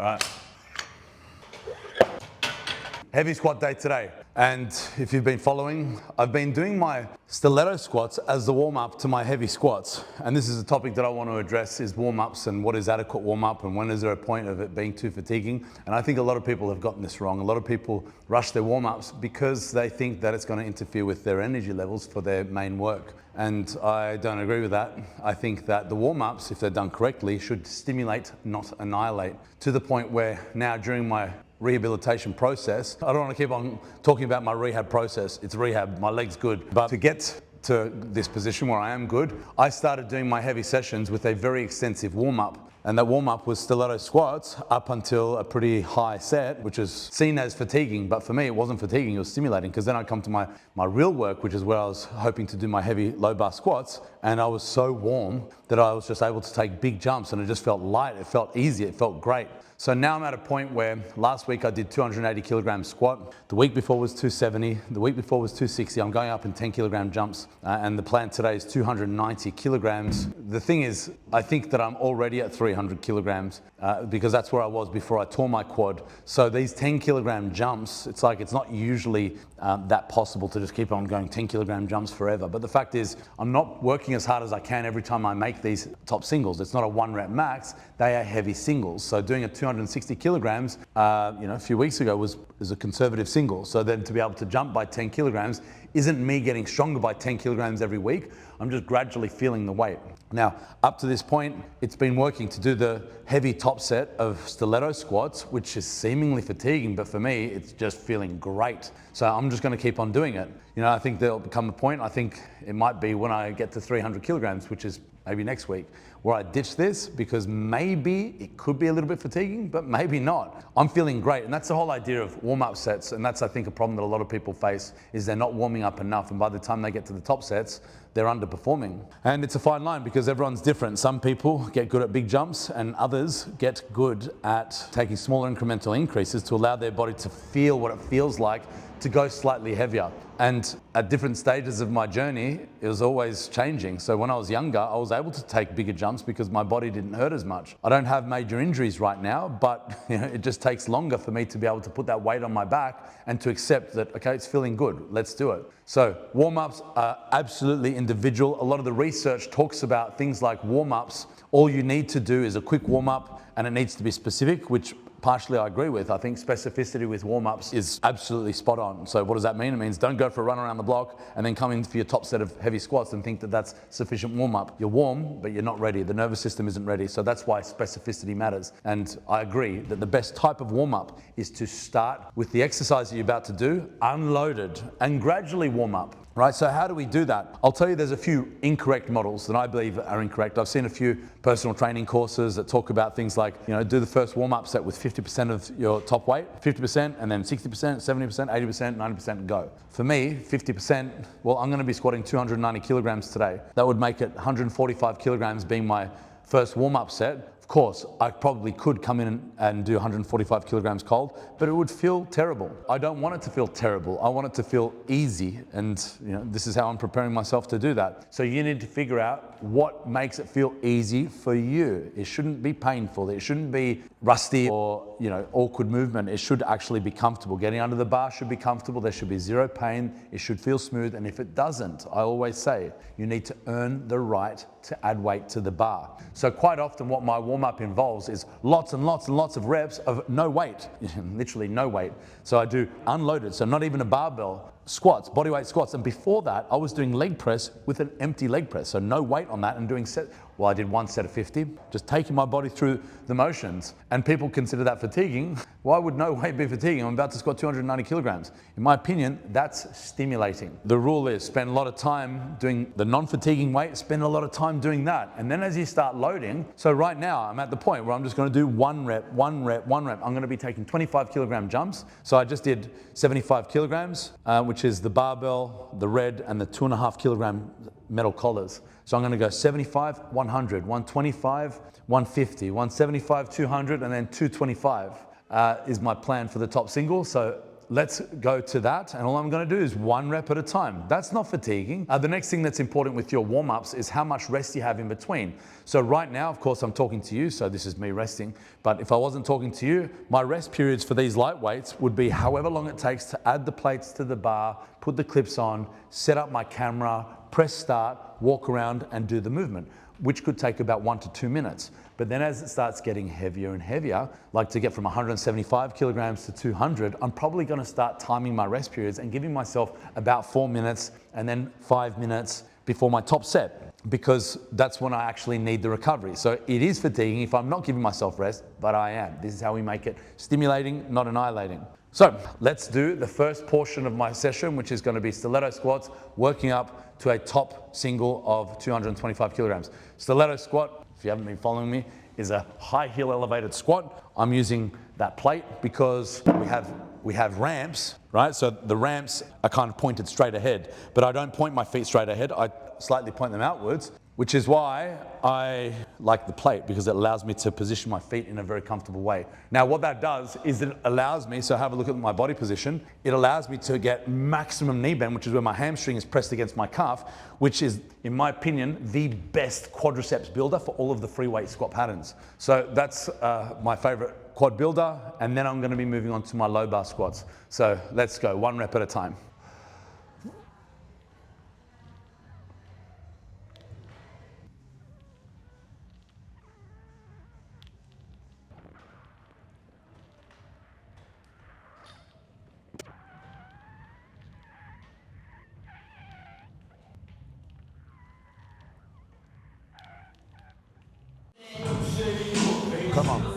right. Heavy squat day today. And if you've been following, I've been doing my stiletto squats as the warm-up to my heavy squats. And this is a topic that I want to address, is warm-ups and what is adequate warm-up and when is there a point of it being too fatiguing. And I think a lot of people have gotten this wrong. A lot of people rush their warm-ups because they think that it's going to interfere with their energy levels for their main work. And I don't agree with that. I think that the warm-ups, if they're done correctly, should stimulate, not annihilate, to the point where now during my rehabilitation process, I don't want to keep on talking about my rehab process. It's rehab, my leg's good. But to get to this position where I am good, I started doing my heavy sessions with a very extensive warm-up. And that warm-up was stiletto squats up until a pretty high set, which is seen as fatiguing, but for me it wasn't fatiguing, it was stimulating, because then I'd come to my real work, which is where I was hoping to do my heavy low bar squats, and I was so warm that I was just able to take big jumps and it just felt light, it felt easy, it felt great. So now I'm at a point where last week I did 280 kilogram squat, the week before was 270, the week before was 260, I'm going up in 10 kilogram jumps, and the plan today is 290 kilograms. The thing is, I think that I'm already at 300 kilograms because that's where I was before I tore my quad. So these 10 kilogram jumps, it's like it's not usually that possible to just keep on going 10 kilogram jumps forever. But the fact is, I'm not working as hard as I can every time I make these top singles. It's not a 1 rep max, they are heavy singles. So doing a 260 kilograms, a few weeks ago was a conservative single. So then to be able to jump by 10 kilograms isn't me getting stronger by 10 kilograms every week. I'm just gradually feeling the weight. Now, up to this point, it's been working to do the heavy top set of stiletto squats, which is seemingly fatiguing, but for me, it's just feeling great. So I'm just gonna keep on doing it. I think there'll become a point, I think it might be when I get to 300 kilograms, which is maybe next week, where I ditch this because maybe it could be a little bit fatiguing, but maybe not. I'm feeling great, and that's the whole idea of warm-up sets, and that's, I think, a problem that a lot of people face, is they're not warming up enough, and by the time they get to the top sets, they're underperforming. And it's a fine line because everyone's different. Some people get good at big jumps and others get good at taking smaller incremental increases to allow their body to feel what it feels like to go slightly heavier. And at different stages of my journey, it was always changing. So when I was younger, I was able to take bigger jumps because my body didn't hurt as much. I don't have major injuries right now, but it just takes longer for me to be able to put that weight on my back and to accept that, okay, it's feeling good, let's do it. So warm-ups are absolutely individual. A lot of the research talks about things like warm-ups. All you need to do is a quick warm-up, and it needs to be specific, which partially I agree with. I think specificity with warm-ups is absolutely spot on. So what does that mean? It means don't go for a run around the block and then come in for your top set of heavy squats and think that that's sufficient warm-up. You're warm, but you're not ready. The nervous system isn't ready. So that's why specificity matters. And I agree that the best type of warm-up is to start with the exercise that you're about to do, unloaded, and gradually warm up. Right, so how do we do that? I'll tell you there's a few incorrect models that I believe are incorrect. I've seen a few personal training courses that talk about things like, do the first warm-up set with 50% of your top weight, 50%, and then 60%, 70%, 80%, 90% go. For me, 50%, well, I'm gonna be squatting 290 kilograms today. That would make it 145 kilograms being my first warm-up set. Of course, I probably could come in and do 145 kilograms cold, but it would feel terrible. I don't want it to feel terrible. I want it to feel easy, and this is how I'm preparing myself to do that. So you need to figure out what makes it feel easy for you. It shouldn't be painful. It shouldn't be rusty or awkward movement. It should actually be comfortable. Getting under the bar should be comfortable. There should be zero pain. It should feel smooth, and if it doesn't, I always say, you need to earn the right to add weight to the bar. So quite often what my warm-up involves is lots and lots and lots of reps of no weight, literally no weight. So I do unloaded, so not even a barbell, squats, bodyweight squats. And before that, I was doing leg press with an empty leg press. So no weight on that and doing I did one set of 50, just taking my body through the motions. And people consider that fatiguing. Why would no weight be fatiguing? I'm about to squat 290 kilograms. In my opinion, that's stimulating. The rule is spend a lot of time doing the non-fatiguing weight, spend a lot of time doing that. And then as you start loading, so right now I'm at the point where I'm just gonna do one rep. I'm gonna be taking 25 kilogram jumps. So I just did 75 kilograms, which is the barbell, the red, and the 2.5 kilogram metal collars. So I'm gonna go 75, 100, 125, 150, 175, 200, and then 225 is my plan for the top single. So let's go to that. And all I'm gonna do is 1 rep at a time. That's not fatiguing. The next thing that's important with your warm-ups is how much rest you have in between. So right now, of course, I'm talking to you, so this is me resting. But if I wasn't talking to you, my rest periods for these light weights would be however long it takes to add the plates to the bar, put the clips on, set up my camera, press start, walk around and do the movement, which could take about 1 to 2 minutes. But then as it starts getting heavier and heavier, like to get from 175 kilograms to 200, I'm probably gonna start timing my rest periods and giving myself about 4 minutes and then 5 minutes before my top set, because that's when I actually need the recovery. So it is fatiguing if I'm not giving myself rest, but I am. This is how we make it stimulating, not annihilating. So let's do the first portion of my session, which is going to be stiletto squats, working up to a top single of 225 kilograms. Stiletto squat, if you haven't been following me, is a high heel elevated squat. I'm using that plate because we have ramps, right? So the ramps are kind of pointed straight ahead, but I don't point my feet straight ahead. I slightly point them outwards, which is why I like the plate, because it allows me to position my feet in a very comfortable way. Now what that does is it allows me, so have a look at my body position, it allows me to get maximum knee bend, which is where my hamstring is pressed against my calf, which is, in my opinion, the best quadriceps builder for all of the free weight squat patterns. So that's my favorite quad builder, and then I'm gonna be moving on to my low bar squats. So let's go, 1 rep at a time. Come on.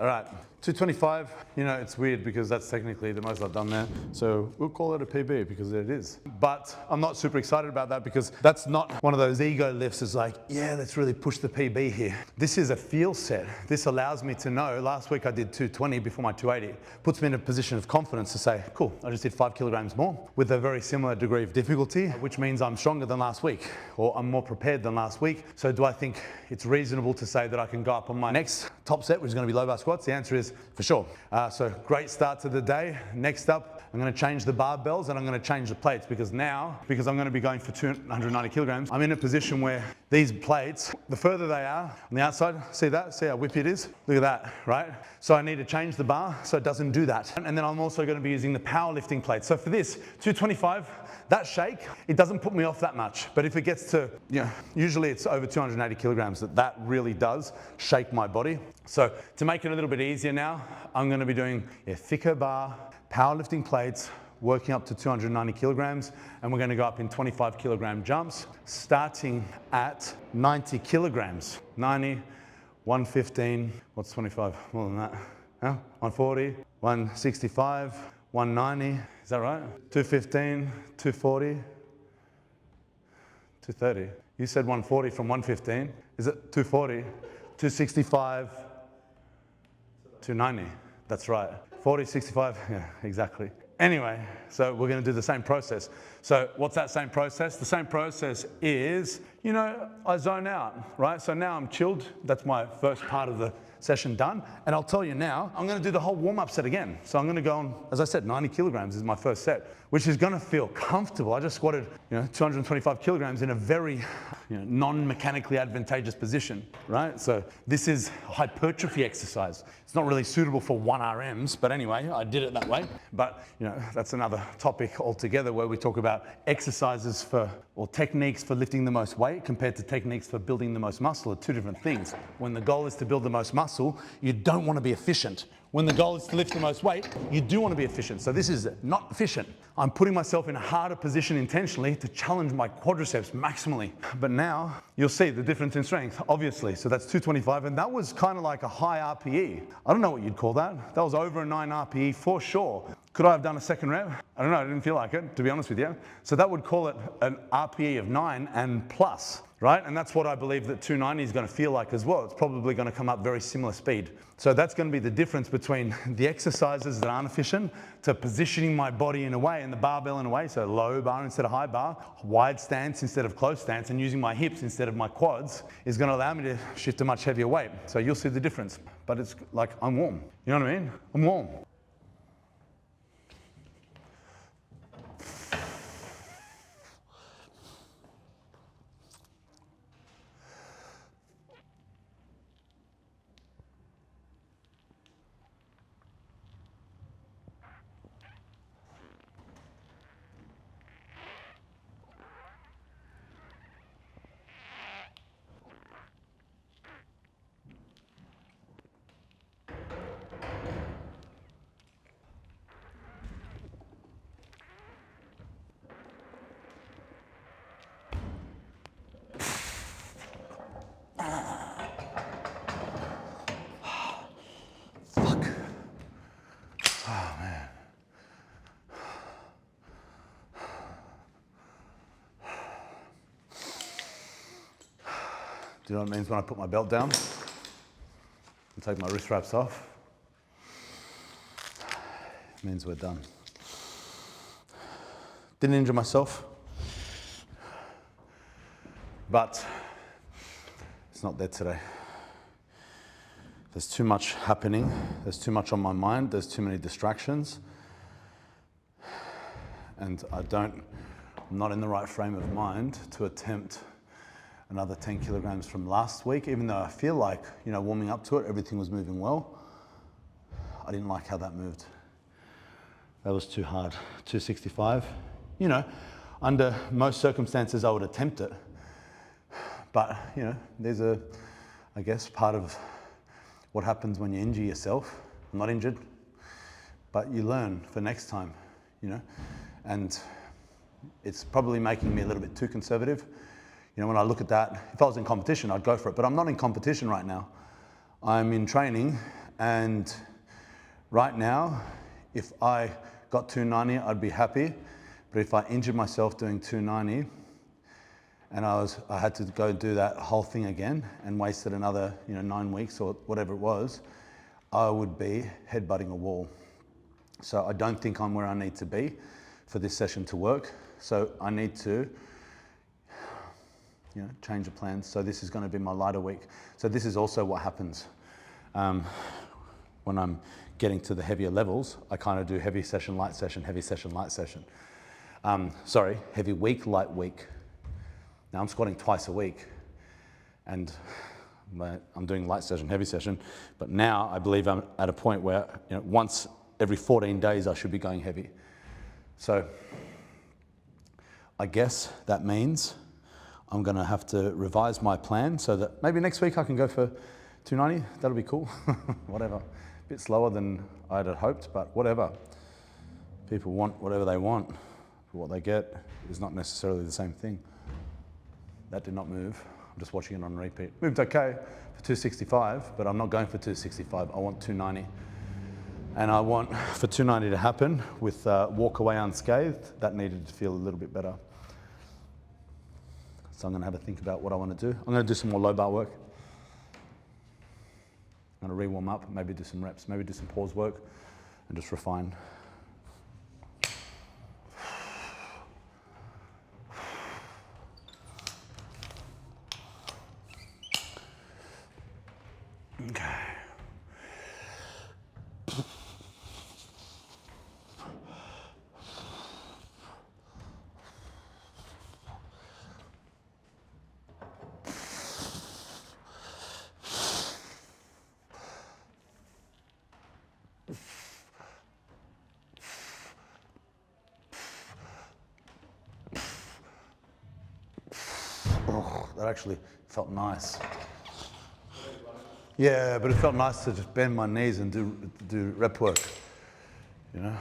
All right, 225, you know, it's weird because that's technically the most I've done there. So we'll call it a PB because it is. But I'm not super excited about that because that's not one of those ego lifts. It's like, yeah, let's really push the PB here. This is a feel set. This allows me to know, last week I did 220 before my 280. Puts me in a position of confidence to say, cool, I just did 5 kilograms more with a very similar degree of difficulty, which means I'm stronger than last week, or I'm more prepared than last week. So do I think it's reasonable to say that I can go up on my next top set, which is going to be low bar squats? The answer is for sure. So great start to the day. Next up, I'm going to change the barbells and I'm going to change the plates because now, because I'm going to be going for 290 kilograms, I'm in a position where these plates, the further they are on the outside, see that? See how whippy it is? Look at that, right? So I need to change the bar so it doesn't do that. And then I'm also going to be using the powerlifting plate. So for this 225, that shake, it doesn't put me off that much. But if it gets to, you know, usually it's over 280 kilograms, that really does shake my body. So to make it a little bit easier now, I'm going to be doing a thicker bar, powerlifting plates, working up to 290 kilograms, and we're going to go up in 25 kilogram jumps, starting at 90 kilograms. 90, 115, what's 25? More than that. Huh? 140, 165, 190, is that right? 215, 240, 230. You said 140 from 115. Is it 240, 265, 290? That's right. 40, 65, yeah, exactly. Anyway, so we're going to do the same process. So what's that same process? The same process is, you know, I zone out, right? So now I'm chilled. That's my first part of the session done. And I'll tell you now, I'm going to do the whole warm-up set again. So I'm going to go on, as I said, 90 kilograms is my first set, which is going to feel comfortable. I just squatted, 225 kilograms in a very non-mechanically advantageous position, right? So this is a hypertrophy exercise. It's not really suitable for 1RMs, but anyway, I did it that way. But that's another topic altogether where we talk about exercises or techniques for lifting the most weight compared to techniques for building the most muscle are two different things. When the goal is to build the most muscle, you don't want to be efficient. When the goal is to lift the most weight, you do want to be efficient. So this is not efficient. I'm putting myself in a harder position intentionally to challenge my quadriceps maximally. But now you'll see the difference in strength, obviously. So that's 225, and that was kind of like a high RPE. I don't know what you'd call that. That was over a 9 RPE for sure. Could I have done a second rep? I don't know, I didn't feel like it, to be honest with you. So that would call it an RPE of 9 and plus. right? And that's what I believe that 290 is going to feel like as well. It's probably going to come up very similar speed. So that's going to be the difference between the exercises that aren't efficient to positioning my body in a way and the barbell in a way. So low bar instead of high bar, wide stance instead of close stance, and using my hips instead of my quads is going to allow me to shift a much heavier weight. So you'll see the difference. But it's like I'm warm. You know what I mean? I'm warm. Fuck. Oh, man. Do you know what it means when I put my belt down and take my wrist wraps off? It means we're done. Didn't injure myself, but it's not there today. There's too much happening. There's too much on my mind. There's too many distractions. And I'm not in the right frame of mind to attempt another 10 kilograms from last week, even though I feel like, you know, warming up to it, everything was moving well. I didn't like how that moved. That was too hard. 265. You know, under most circumstances, I would attempt it. But, you know, there's I guess, part of what happens when you injure yourself. I'm not injured, but you learn for next time, you know? And it's probably making me a little bit too conservative. You know, when I look at that, if I was in competition, I'd go for it, but I'm not in competition right now. I'm in training, and right now, if I got 290, I'd be happy. But if I injured myself doing 290, and I had to go do that whole thing again and wasted another, you know, 9 weeks or whatever it was, I would be headbutting a wall. So I don't think I'm where I need to be for this session to work. So I need to, you know, change the plans. So this is going to be my lighter week. So this is also what happens when I'm getting to the heavier levels. I kind of do heavy session, light session, heavy session, light session. Sorry, heavy week, light week. Now I'm squatting twice a week, and I'm doing light session, heavy session. But now I believe I'm at a point where, you know, once every 14 days I should be going heavy. So I guess that means I'm going to have to revise my plan so that maybe next week I can go for 290. That'll be cool. Whatever. A bit slower than I'd had hoped, but whatever. People want whatever they want. But what they get is not necessarily the same thing. That did not move. I'm just watching it on repeat. Moved okay for 265, but I'm not going for 265. I want 290. And I want for 290 to happen with walk away unscathed. That needed to feel a little bit better. So I'm going to have a think about what I want to do. I'm going to do some more low bar work. I'm going to re-warm up, maybe do some reps, maybe do some pause work, and just refine. Okay. Oh, that actually felt nice. Yeah, but it felt nice to just bend my knees and do rep work, you know?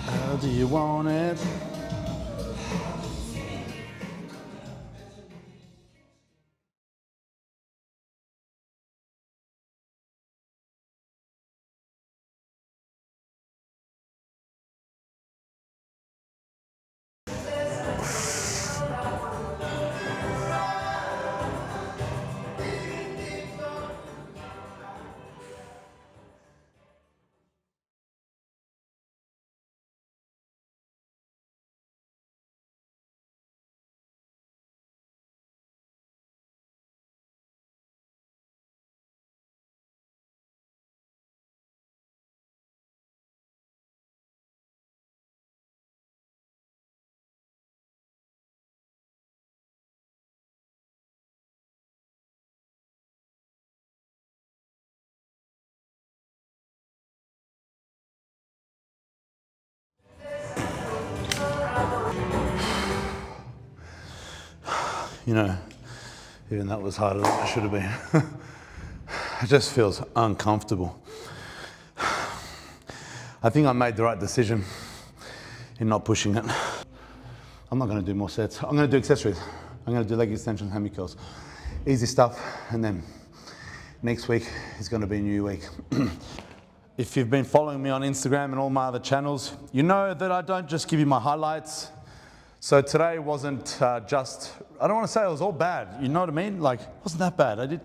How do you want it? You know, even that was harder than it should have been. It just feels uncomfortable. I think I made the right decision in not pushing it. I'm not going to do more sets. I'm going to do accessories. I'm going to do leg extension, hammy curls. Easy stuff, and then next week is going to be a new week. If you've been following me on Instagram and all my other channels, you know that I don't just give you my highlights. So today wasn't just, I don't want to say it was all bad, you know what I mean? Like, it wasn't that bad. I did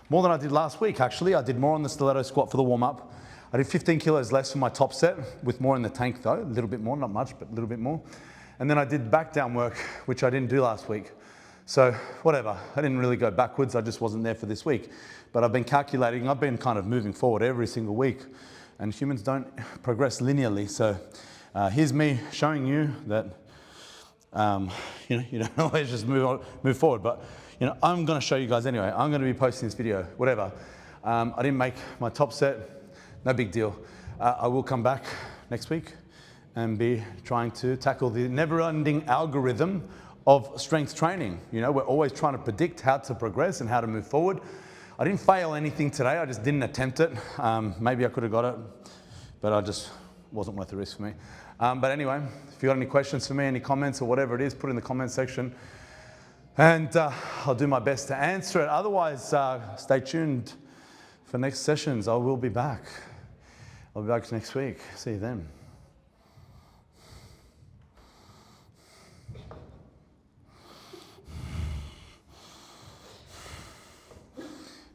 more than I did last week, actually. I did more on the stiletto squat for the warm-up. I did 15 kilos less for my top set, with more in the tank though, a little bit more, not much, but a little bit more. And then I did back down work, which I didn't do last week. So whatever, I didn't really go backwards, I just wasn't there for this week. But I've been calculating, I've been kind of moving forward every single week, and humans don't progress linearly. So here's me showing you that you know, you don't always just move forward, but you know, I'm going to show you guys anyway. I'm going to be posting this video, whatever. I didn't make my top set, no big deal. I will come back next week and be trying to tackle the never-ending algorithm of strength training. You know, we're always trying to predict how to progress and how to move forward. I didn't fail anything today, I just didn't attempt it. Maybe I could have got it, but I just wasn't worth the risk for me. But anyway, if you got any questions for me, any comments or whatever it is, put it in the comment section. And I'll do my best to answer it. Otherwise, stay tuned for next sessions. I will be back. I'll be back next week. See you then.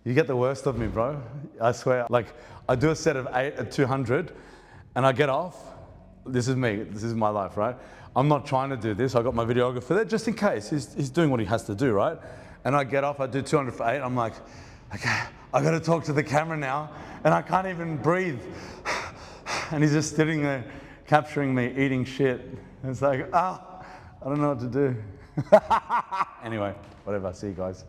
You get the worst of me, bro. I swear. Like, I do a set of 8 at 200 and I get off. This is me, this is my life, right? I'm not trying to do this. I got my videographer there just in case. He's doing what he has to do, right? And I get off, I do 200 for 8. I'm like, okay, I gotta talk to the camera now. And I can't even breathe. And he's just sitting there capturing me eating shit. And it's like, I don't know what to do. Anyway, whatever, see you guys.